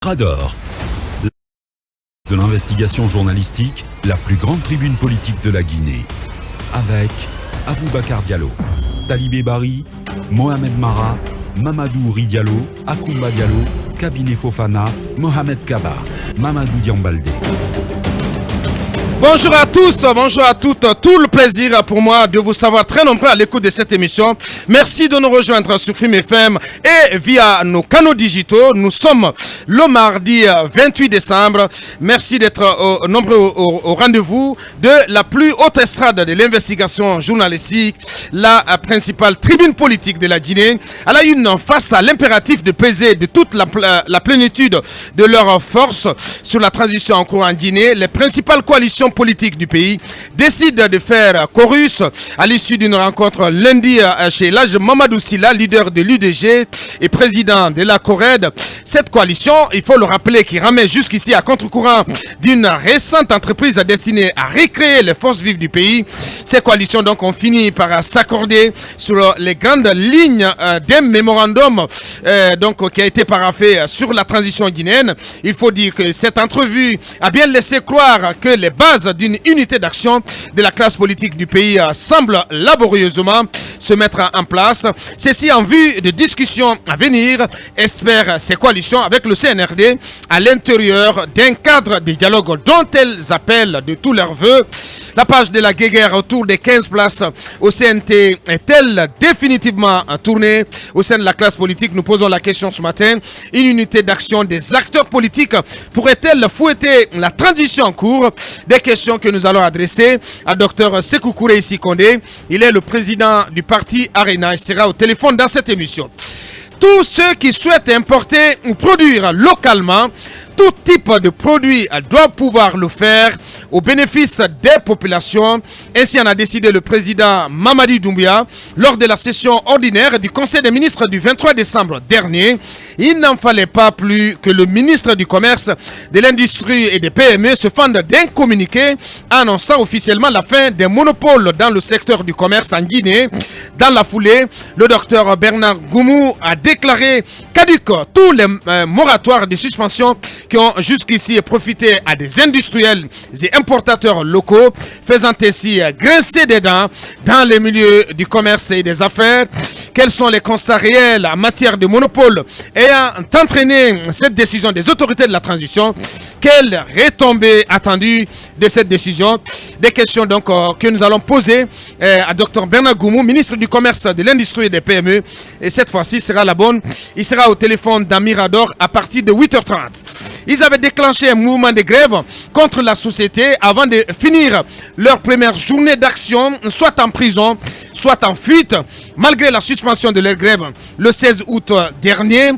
Radar. De l'investigation journalistique, la plus grande tribune politique de la Guinée. Avec Aboubacar Diallo, Talibé Bari, Mohamed Mara, Mamadou Diallo, Akoumba Diallo, Kabine Fofana, Mohamed Kaba, Mamadou Diambaldé. Bonjour à tous, bonjour à toutes, tout le plaisir pour moi de vous savoir très nombreux à l'écoute de cette émission. Merci de nous rejoindre sur Film FM et via nos canaux digitaux. Nous sommes le mardi 28 décembre. Merci d'être nombreux au rendez-vous de la plus haute estrade de l'investigation journalistique, la principale tribune politique de la Guinée. À la une, face à l'impératif de peser de toute la plénitude de leurs forces sur la transition en cours en Guinée, les principales coalitions politique du pays décide de faire chorus à l'issue d'une rencontre lundi chez l'âge Mamadou Silla, leader de l'UDG et président de la CORED. Cette coalition, il faut le rappeler, qui ramène jusqu'ici à contre-courant d'une récente entreprise destinée à recréer les forces vives du pays. Ces coalitions donc ont fini par s'accorder sur les grandes lignes d'un mémorandum qui a été paraphé sur la transition guinéenne. Il faut dire que cette entrevue a bien laissé croire que les bases d'une unité d'action de la classe politique du pays semble laborieusement se mettre en place. Ceci en vue de discussions à venir, espèrent ces coalitions avec le CNRD à l'intérieur d'un cadre de dialogue dont elles appellent de tous leurs voeux. La page de la guéguerre autour des 15 places au CNT est-elle définitivement tournée? Au sein de la classe politique, nous posons la question ce matin. Une unité d'action des acteurs politiques pourrait-elle fouetter la transition en cours? Des questions que nous allons adresser à Dr Sékou Koureissi Condé. Il est le président du parti Arena. Il sera au téléphone dans cette émission. Tous ceux qui souhaitent importer ou produire localement tout type de produit doivent pouvoir le faire au bénéfice des populations. Ainsi en a décidé le président Mamadi Doumbouya lors de la session ordinaire du Conseil des ministres du 23 décembre dernier. Il n'en fallait pas plus que le ministre du Commerce, de l'Industrie et des PME se fende d'un communiqué annonçant officiellement la fin des monopoles dans le secteur du commerce en Guinée. Dans la foulée, le docteur Bernard Goumou a déclaré caduc tous les moratoires de suspension qui ont jusqu'ici profité à des industriels et importateurs locaux, faisant ainsi grincer des dents dans les milieux du commerce et des affaires. Quels sont les constats réels en matière de monopole ayant entraîné cette décision des autorités de la transition? Quelle retombée attendue de cette décision? Des questions donc que nous allons poser à Dr Bernard Goumou, ministre du Commerce, de l'Industrie et des PME. Et cette fois-ci sera la bonne. Il sera au téléphone dans Mirador à partir de 8h30. Ils avaient déclenché un mouvement de grève contre la société avant de finir leur première journée d'action, soit en prison, soit en fuite. Malgré la suspension de leur grève le 16 août dernier,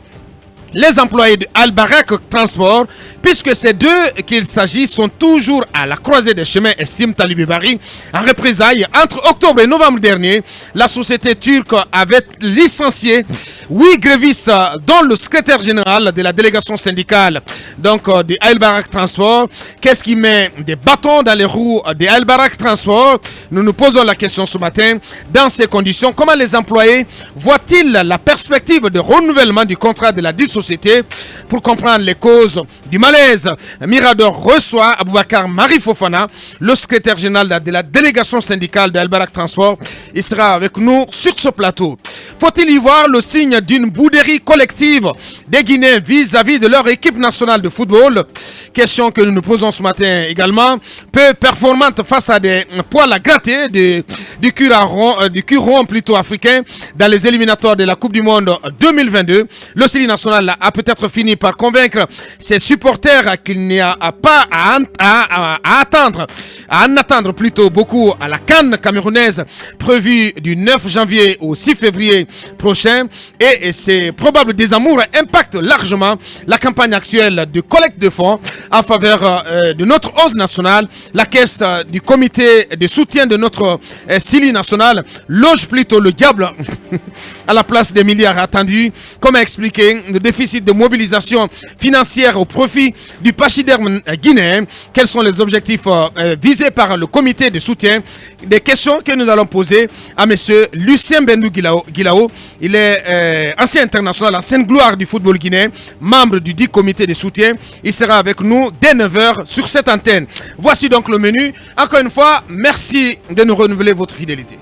les employés de Al-Barak Transport, puisque ces deux qu'il s'agit, sont toujours à la croisée des chemins, estime Talibé Bari. En représailles, entre octobre et novembre dernier, la société turque avait licencié 8 grévistes, dont le secrétaire général de la délégation syndicale de Al-Barak Transport. Qu'est-ce qui met des bâtons dans les roues de Al-Barak Transport? Nous nous posons la question ce matin. Dans ces conditions, comment les employés voient-ils la perspective de renouvellement du contrat de la dite société? Pour comprendre les causes du malaise, Mirador reçoit Aboubacar Mari Fofana, le secrétaire général de la délégation syndicale de Al-Barak Transport. Il sera avec nous sur ce plateau. Faut-il y voir le signe d'une bouderie collective des Guinéens vis-à-vis de leur équipe nationale de football? Question que nous nous posons ce matin également. Peu performante face à des poils à gratter du cul rond plutôt africain dans les éliminatoires de la Coupe du Monde 2022. Le Sili national a peut-être fini par convaincre ses supporters qu'il n'y a pas à en attendre plutôt beaucoup à la CAN camerounaise prévue du 9 janvier au 6 février prochain. Et ces probables désamours impactent largement la campagne actuelle de collecte de fonds en faveur de notre hausse nationale. La caisse du comité de soutien de notre Sili national loge plutôt le diable à la place des milliards attendus. Comme a expliqué, le déficit de mobilisation financière au profit du pachyderme guinéen. Quels sont les objectifs visés par le comité de soutien? Des questions que nous allons poser à M. Lucien Bendou Guilao. Il est ancien international, ancienne gloire du football football guinéen, membre du dit comité de soutien. Il sera avec nous dès 9h sur cette antenne. Voici donc le menu. Encore une fois, merci de nous renouveler votre fidélité.